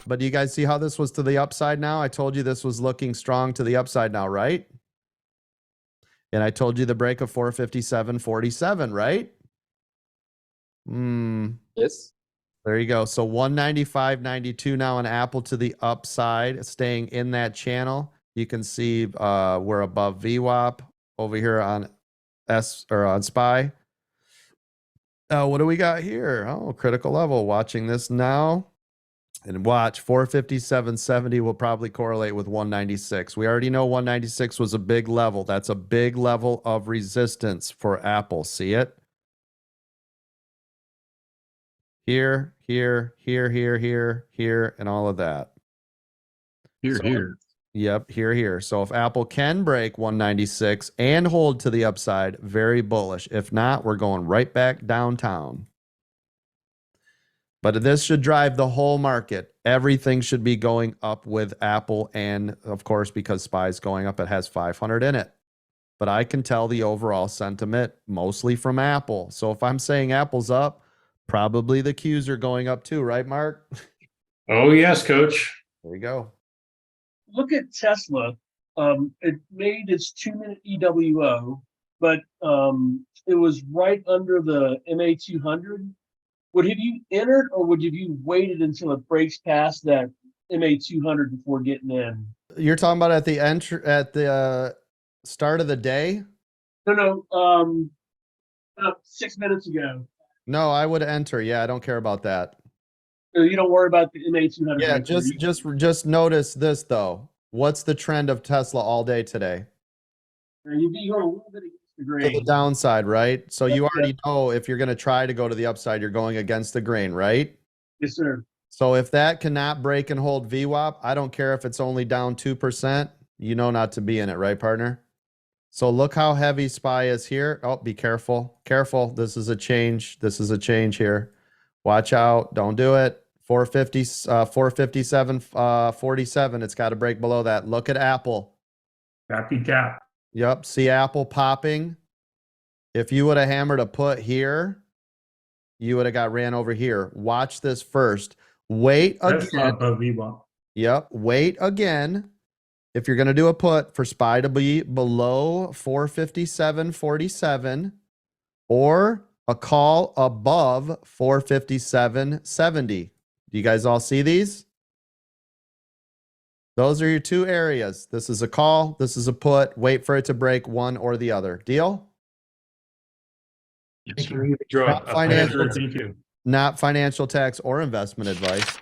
But do you guys see how this was to the upside now? I told you this was looking strong to the upside now, right? And I told you the break of 457.47, right? Yes. There you go. So 195.92 now on Apple to the upside, staying in that channel. You can see we're above VWAP over here on on SPY. What do we got here? Oh, critical level. Watching this now. And watch, 457.70 will probably correlate with 196. We already know 196 was a big level. That's a big level of resistance for Apple. See it? Here, here, here, here, here, here, and all of that. Here. Yep, here. So if Apple can break 196 and hold to the upside, very bullish. If not, we're going right back downtown. But this should drive the whole market. Everything should be going up with Apple. And of course, because SPY is going up, it has 500 in it. But I can tell the overall sentiment mostly from Apple. So if I'm saying Apple's up, probably the Qs are going up too, right, Mark? Oh, yes, coach. There you go. Look at Tesla. It made its 2-minute EWO, but it was right under the MA200. Would have you entered, or would you waited until it breaks past that MA200 before getting in? You're talking about at the start of the day? No. About 6 minutes ago. No, I would enter. Yeah, I don't care about that. So you don't worry about the MA200. Yeah, just notice this though. What's the trend of Tesla all day today? You'd be going a little bit against the To the grain. downside, right? So you already Yeah. know if you're going to try to go to the upside, you're going against the grain, right? Yes, sir. So if that cannot break and hold VWAP, I don't care if it's only down 2%, you know not to be in it, right, partner? So look how heavy SPY is here. Oh, be careful. Careful. This is a change. This is a change here. Watch out. Don't do it. 457.47. It's got to break below that. Look at Apple. Crappy cap. Yep. See Apple popping. If you would have hammered a put here, you would have got ran over here. Watch this first. Wait That's again. not above VWAP. Yep. Wait again. If you're going to do a put for SPY to be below 457.47 or a call above 457.70. Do you guys all see these? Those are your two areas. This is a call. This is a put. Wait for it to break one or the other. Deal? Yes, sir. Draw Not a financial. thank you. Not financial tax or investment advice.